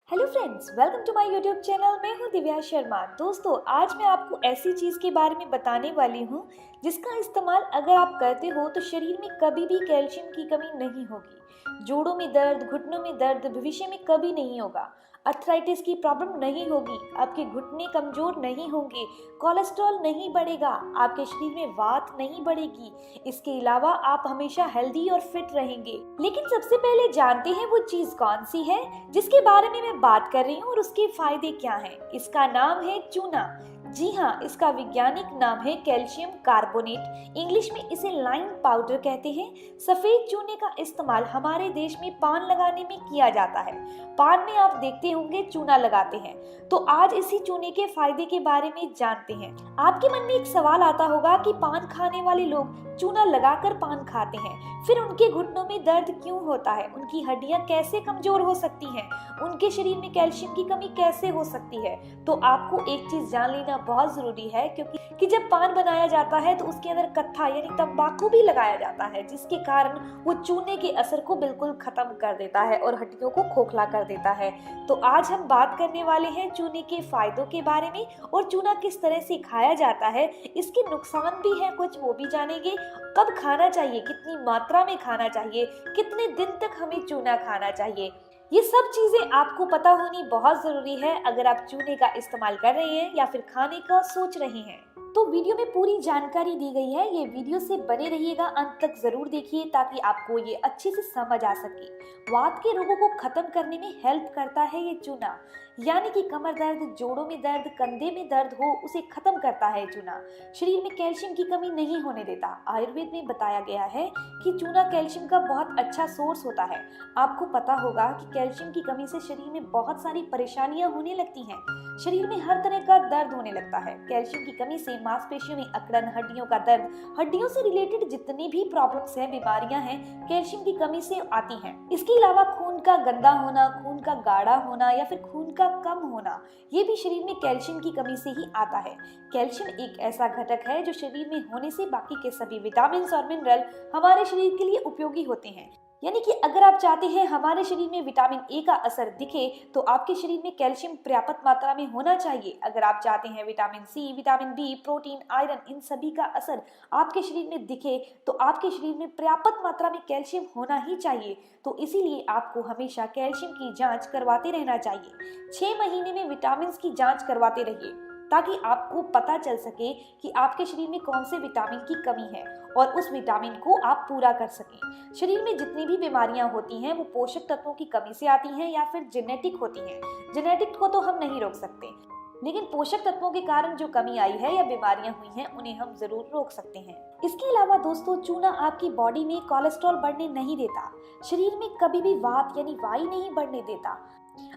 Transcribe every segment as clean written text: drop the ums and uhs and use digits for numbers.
Hello friends, welcome to my YouTube channel. मैं हूं दिव्या शर्मा। दोस्तों, आज मैं आपको ऐसी चीज़ के बारे में बताने वाली हूं जिसका इस्तेमाल अगर आप करते हो तो शरीर में कभी भी कैल्शियम की कमी नहीं होगी। जोड़ों में दर्द, घुटनों में दर्द भविष्य में कभी नहीं होगा। अर्थराइटिस की प्रॉब्लम नहीं होगी, आपके घुटने कमजोर नहीं होंगे, कोलेस्ट्रॉल नहीं बढ़ेगा, आपके शरीर में वात नहीं बढ़ेगी। इसके अलावा आप हमेशा हेल्दी और फिट रहेंगे। लेकिन सबसे पहले जानते हैं वो चीज कौन सी है जिसके बारे में मैं बात कर रही हूँ और उसके फायदे क्या हैं। इसका नाम है चूना। जी हाँ, इसका वैज्ञानिक नाम है कैल्शियम कार्बोनेट। इंग्लिश में इसे लाइम पाउडर कहते हैं। सफेद चूने का इस्तेमाल हमारे देश में पान लगाने में किया जाता है। पान में आप देखते होंगे चूना लगाते हैं। तो आज इसी चूने के फायदे के बारे में जानते हैं। आपके मन में एक सवाल आता होगा कि पान खाने वाले लोग चूना लगाकर पान खाते हैं, फिर उनके घुटनों में दर्द क्यों होता है, उनकी हड्डियां कैसे कमजोर हो सकती हैं, उनके शरीर में कैल्शियम की कमी कैसे हो सकती है। तो आपको एक चीज जान लेना बहुत जरूरी है, क्योंकि जब पान बनाया जाता है तो उसके अंदर कत्था यानी तंबाकू भी लगाया जाता है, जिसके कारण वो चूने के असर को बिल्कुल खत्म कर देता है और हड्डियों को खोखला कर देता है। तो आज हम बात करने वाले हैं चूने के फायदों के बारे में और चूना किस तरह से खाया जाता है। इसके नुकसान भी हैं कुछ, वो भी जानेंगे। कब खाना चाहिए, कितनी मात्रा में खाना चाहिए, कितने दिन तक हमें चूना खाना चाहिए, ये सब चीजें आपको पता होनी बहुत जरूरी है अगर आप चूने का इस्तेमाल कर रहे हैं या फिर खाने का सोच रहे हैं। तो वीडियो में पूरी जानकारी दी गई है, ये वीडियो से बने रहिएगा, अंत तक जरूर देखिए ताकि आपको ये अच्छे से समझ आ सके। वात के रोगों को खत्म करने में हेल्प करता है ये चूना, यानी कि कमर दर्द, जोड़ों में दर्द, कंधे में दर्द हो उसे खत्म करता है चूना। शरीर में कैल्शियम की कमी नहीं होने देता। आयुर्वेद में बताया गया है कि चूना कैल्शियम का बहुत अच्छा सोर्स होता है। आपको पता होगा कि कैल्शियम की कमी से शरीर में बहुत सारी परेशानियां होने लगती हैं। शरीर में हर तरह का दर्द होने लगता है। कैल्शियम की कमी से मांसपेशियों में अकड़न, हड्डियों का दर्द, हड्डियों से रिलेटेड जितनी भी प्रॉब्लम्स हैं, बीमारियां हैं, कैल्शियम की कमी से आती हैं। इसके अलावा खून का गंदा होना, खून का गाढ़ा होना या फिर खून का कम होना, ये भी शरीर में कैल्शियम की कमी से ही आता है। कैल्शियम एक ऐसा घटक है जो शरीर में होने से बाकी के सभी विटामिन और मिनरल हमारे शरीर के लिए उपयोगी होते हैं। यानी कि अगर आप चाहते हैं हमारे शरीर में विटामिन ए का असर दिखे तो आपके शरीर में कैल्शियम पर्याप्त मात्रा में होना चाहिए। अगर आप चाहते हैं vitamin C, vitamin B, protein, iron, इन सभी का असर आपके शरीर में दिखे तो आपके शरीर में पर्याप्त मात्रा में कैल्शियम होना ही चाहिए। तो इसीलिए आपको हमेशा कैल्शियम की जांच करवाते रहना चाहिए। 6 महीने में विटामिन की जांच करवाते रहिए ताकि आपको पता चल सके कि आपके शरीर में कौन से विटामिन की कमी है और उस विटामिन को आप पूरा कर सकें। शरीर में जितनी भी बीमारियां होती हैं वो पोषक तत्वों की कमी से आती हैं या फिर जेनेटिक होती हैं। जेनेटिक को तो हम नहीं रोक सकते, लेकिन पोषक तत्वों के कारण जो कमी आई है या बीमारियां हुई हैं उन्हें हम जरूर रोक सकते हैं। इसके अलावा दोस्तों, चूना आपकी बॉडी में कोलेस्ट्रॉल बढ़ने नहीं देता, शरीर में कभी भी वात यानी वायु नहीं बढ़ने देता,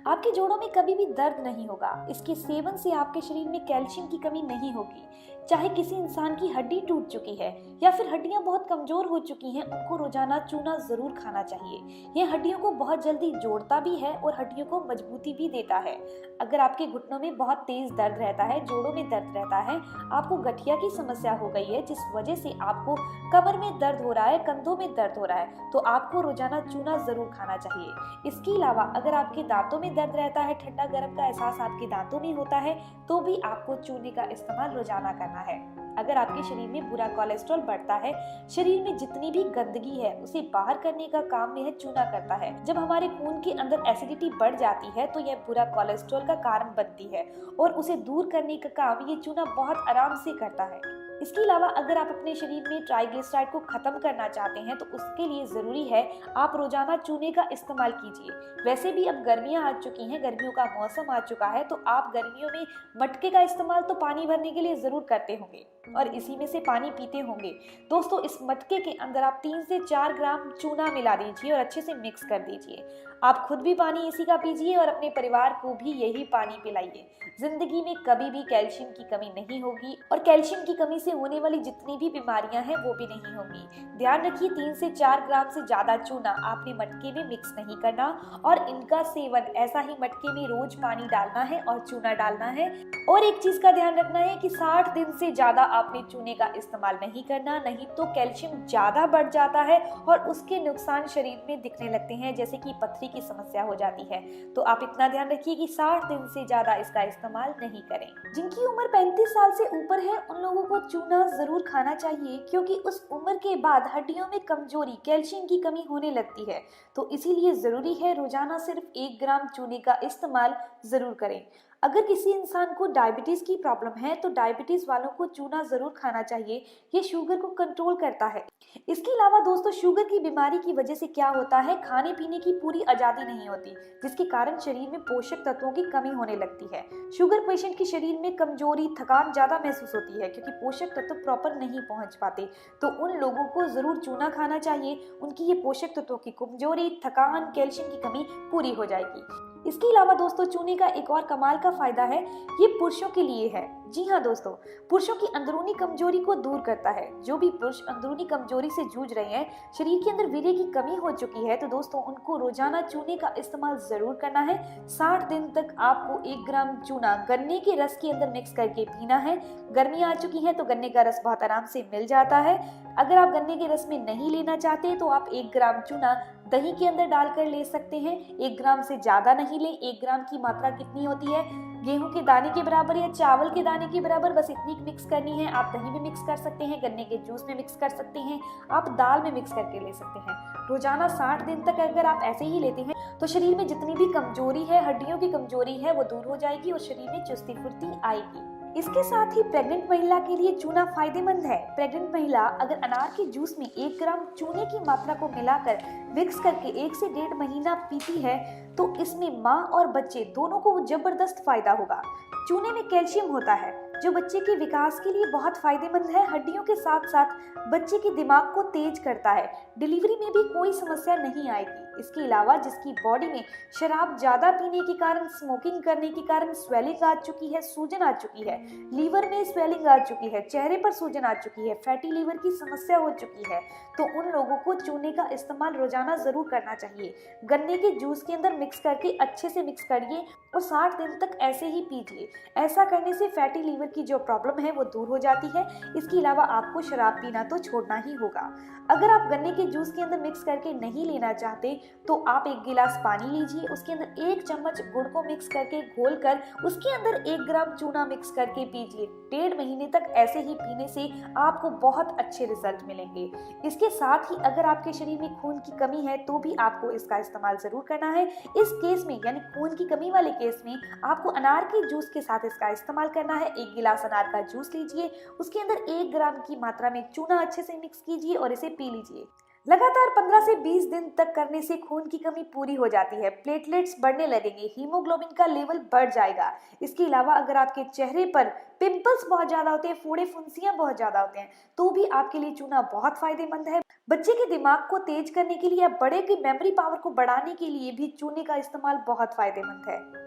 आपके जोड़ों में कभी भी दर्द नहीं होगा। इसके सेवन से आपके शरीर में कैल्शियम की कमी नहीं होगी। चाहे किसी इंसान की हड्डी टूट चुकी है या फिर हड्डियां बहुत कमजोर हो चुकी हैं, उनको रोजाना चूना जरूर खाना चाहिए। यह हड्डियों को बहुत जल्दी जोड़ता भी है और हड्डियों को मजबूती भी देता है। अगर आपके घुटनों में बहुत तेज दर्द रहता है, जोड़ों में दर्द रहता है, आपको गठिया की समस्या हो गई है जिस वजह से आपको कमर में दर्द हो रहा है, कंधों में दर्द हो रहा है, तो आपको रोजाना चूना जरूर खाना चाहिए। इसके अलावा अगर आपके दांतों में दर्द रहता है, ठंडा गर्म का एहसास आपके दांतों में होता है, तो भी आपको चूने का इस्तेमाल रोजाना करना है। अगर आपके शरीर में बुरा कोलेस्ट्रॉल बढ़ता है, शरीर में जितनी भी गंदगी है उसे बाहर करने का काम यह चूना करता है। जब हमारे खून के अंदर एसिडिटी बढ़ जाती है तो यह बुरा कोलेस्ट्रॉल का कारण बनती है और उसे दूर करने का काम ये चूना बहुत आराम से करता है। इसके अलावा अगर आप अपने शरीर में ट्राइग्लिसराइड को खत्म करना चाहते हैं तो उसके लिए जरूरी है आप रोजाना चूने का इस्तेमाल कीजिए। वैसे भी अब गर्मियां आ चुकी हैं, गर्मियों का मौसम आ चुका है, तो आप गर्मियों में मटके का इस्तेमाल तो पानी भरने के लिए जरूर करते होंगे और इसी में से पानी पीते होंगे। दोस्तों, इस मटके के अंदर आप 3 से 4 ग्राम चूना मिला दीजिए और अच्छे से मिक्स कर दीजिए। आप खुद भी पानी इसी का पीजिए और अपने परिवार को भी यही पानी पिलाइए। जिंदगी में कभी भी कैल्शियम की कमी नहीं होगी और कैल्शियम की कमी से से होने वाली जितनी भी बीमारियां हैं वो भी नहीं होंगी। ध्यान रखिए 3 से 4 ग्राम से ज्यादा चूना आपने मटके में मिक्स नहीं करना और इनका सेवन ऐसा ही मटके में रोज पानी डालना है और चूना डालना है। और एक चीज का ध्यान रखना है कि 60 दिन से ज्यादा आपने चूने का इस्तेमाल नहीं करना, नहीं तो कैल्शियम ज्यादा बढ़ जाता है और उसके नुकसान शरीर में दिखने लगते हैं, जैसे कि पथरी की समस्या हो जाती है। तो आप इतना ध्यान रखिए कि 60 दिन से ज्यादा इसका इस्तेमाल नहीं करें। जिनकी उम्र 35 साल से ऊपर है उन लोगों को चूना जरूर खाना चाहिए, क्योंकि उस उम्र के बाद हड्डियों में कमजोरी, कैल्शियम की कमी होने लगती है। तो इसीलिए जरूरी है रोजाना सिर्फ 1 ग्राम चूने का इस्तेमाल जरूर करें। अगर किसी इंसान को डायबिटीज की प्रॉब्लम है तो डायबिटीज वालों को चूना जरूर खाना चाहिए, ये शुगर को कंट्रोल करता है। इसके अलावा दोस्तों, शुगर की बीमारी की वजह से क्या होता है, खाने पीने की पूरी आजादी नहीं होती, जिसके कारण शरीर में पोषक तत्वों की कमी होने लगती है। शुगर पेशेंट के शरीर में कमजोरी, थकान ज्यादा महसूस होती है, क्योंकि पोषक तत्व प्रॉपर नहीं पहुंच पाते। तो उन लोगों को जरूर चूना खाना चाहिए, उनकी ये पोषक तत्वों की कमजोरी, थकान, कैल्शियम की कमी पूरी हो जाएगी। इसके अलावा दोस्तों, चूने का एक और कमाल का फायदा है, ये पुरुषों के लिए है। जी हाँ दोस्तों, पुरुषों की अंदरूनी कमजोरी को दूर करता है। जो भी पुरुष अंदरूनी कमजोरी से जूझ रहे हैं, शरीर के अंदर वीर्य की कमी हो चुकी है, तो दोस्तों उनको रोजाना चूने का इस्तेमाल जरूर करना है। 60 दिन तक आपको 1 ग्राम चूना गन्ने के रस के अंदर मिक्स करके पीना है। गर्मी आ चुकी है तो गन्ने का रस बहुत आराम से मिल जाता है। अगर आप गन्ने के रस में नहीं लेना चाहते तो आप 1 ग्राम चूना दही के अंदर डालकर ले सकते हैं। 1 ग्राम से ज्यादा नहीं लें। 1 ग्राम की मात्रा कितनी होती है, गेहूं के दाने के बराबर या चावल के दाने के बराबर, बस इतनी मिक्स करनी है। आप दही में मिक्स कर सकते हैं, गन्ने के जूस में मिक्स कर सकते हैं, आप दाल में मिक्स करके ले सकते हैं। रोजाना 60 दिन तक अगर आप ऐसे ही लेते हैं तो शरीर में जितनी भी कमजोरी है, हड्डियों की कमजोरी है, वो दूर हो जाएगी और शरीर में चुस्ती फुर्ती आएगी। इसके साथ ही प्रेग्नेंट महिला के लिए चूना फायदेमंद है। प्रेग्नेंट महिला अगर अनार के जूस में 1 ग्राम चूने की मात्रा को मिलाकर मिक्स करके 1 से 1.5 महीना पीती है तो इसमें माँ और बच्चे दोनों को जबरदस्त फायदा होगा। चूने में कैल्शियम होता है जो बच्चे के विकास के लिए बहुत फायदेमंद है। हड्डियों के साथ साथ बच्चे के दिमाग को तेज करता है। डिलीवरी में भी कोई समस्या नहीं आएगी। इसके अलावा जिसकी बॉडी में शराब ज्यादा पीने के कारण, स्मोकिंग करने के कारण स्वेलिंग आ चुकी है, सूजन आ चुकी है, लीवर में स्वेलिंग आ चुकी है, चेहरे पर सूजन आ चुकी है, फैटी लीवर की समस्या हो चुकी है, तो उन लोगों को चूने का इस्तेमाल रोजाना जरूर करना चाहिए। गन्ने के जूस के अंदर मिक्स करके अच्छे से मिक्स करिए और 60 दिन तक ऐसे ही पीजिए। ऐसा करने से फैटी लीवर की जो प्रॉब्लम है वो दूर हो जाती है। इसके अलावा आपको शराब पीना तो छोड़ना ही होगा। अगर आप गन्ने के जूस के अंदर मिक्स करके नहीं लेना चाहते तो आप 1 गिलास पानी लीजिए, उसके अंदर 1 चम्मच गुड़ को मिक्स करके घोलकर उसके अंदर 1 ग्राम चूना मिक्स करके पीजिए। 1.5 महीने तक ऐसे ही पीने से आपको बहुत अच्छे रिजल्ट मिलेंगे। इसके साथ ही अगर आपके शरीर में खून की कमी है तो भी आपको इसका इस्तेमाल जरूर करना है। इस केस में यानी खून की कमी वाले केस में आपको अनार के जूस के साथ इसका इस्तेमाल करना है। 1 गिलास अनार का जूस लीजिए, उसके अंदर 1 ग्राम की मात्रा में चूना अच्छे से मिक्स कीजिए और इसे पी लीजिए। लगातार 15 से 20 दिन तक करने से खून की कमी पूरी हो जाती है, प्लेटलेट्स बढ़ने लगेंगे, हीमोग्लोबिन का लेवल बढ़ जाएगा। इसके अलावा अगर आपके चेहरे पर पिंपल्स बहुत ज्यादा होते हैं, फोड़े फुंसियां बहुत ज्यादा होते हैं, तो भी आपके लिए चूना बहुत फायदेमंद है। बच्चे के दिमाग को तेज करने के लिए या बड़े की मेमोरी पावर को बढ़ाने के लिए भी चूने का इस्तेमाल बहुत फायदेमंद है।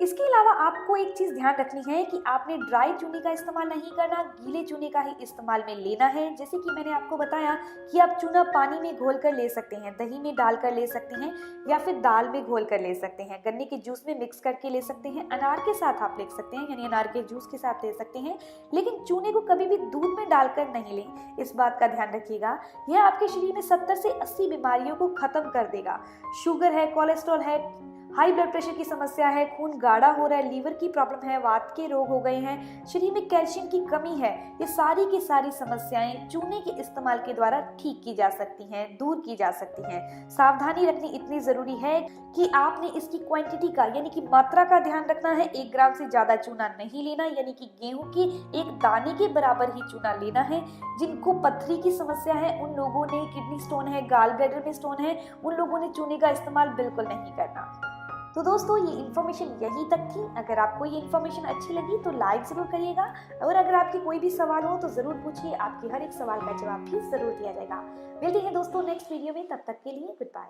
इसके अलावा आपको एक चीज ध्यान रखनी है कि आपने ड्राई चूने का इस्तेमाल नहीं करना, गीले चूने का ही इस्तेमाल में लेना है। जैसे कि मैंने आपको बताया कि आप चूना पानी में घोल कर ले सकते हैं, दही में डालकर ले सकते हैं या फिर दाल में घोल कर ले सकते हैं, गन्ने के जूस में मिक्स करके ले सकते हैं, अनार के साथ आप ले सकते हैं यानी अनार के जूस के साथ ले सकते हैं। लेकिन चूने को कभी भी दूध में डालकर नहीं लें, इस बात का ध्यान रखिएगा। यह आपके शरीर में 70 से 80 बीमारियों को खत्म कर देगा। शुगर है, कोलेस्ट्रॉल है, हाई ब्लड प्रेशर की समस्या है, खून गाढ़ा हो रहा है, लीवर की प्रॉब्लम है, वात के रोग हो गए हैं, शरीर में कैल्शियम की कमी है, ये सारी की सारी समस्याएं चूने के इस्तेमाल के द्वारा ठीक की जा सकती हैं, दूर की जा सकती हैं। सावधानी रखनी इतनी जरूरी है कि आपने इसकी क्वांटिटी का यानी कि मात्रा का ध्यान रखना है। 1 ग्राम से ज्यादा चूना नहीं लेना, यानी कि गेहूं के 1 दाने के बराबर ही चूना लेना है। जिनको पथरी की समस्या है, उन लोगों ने, किडनी स्टोन है, गाल ब्लैडर में स्टोन है, उन लोगों ने चूने का इस्तेमाल बिल्कुल नहीं करना। तो दोस्तों ये इन्फॉर्मेशन यहीं तक थी। अगर आपको ये इन्फॉर्मेशन अच्छी लगी तो लाइक जरूर करिएगा और अगर आपके कोई भी सवाल हो तो जरूर पूछिए, आपके हर एक सवाल का जवाब भी जरूर दिया जाएगा। मिलते हैं दोस्तों नेक्स्ट वीडियो में, तब तक के लिए गुड बाय।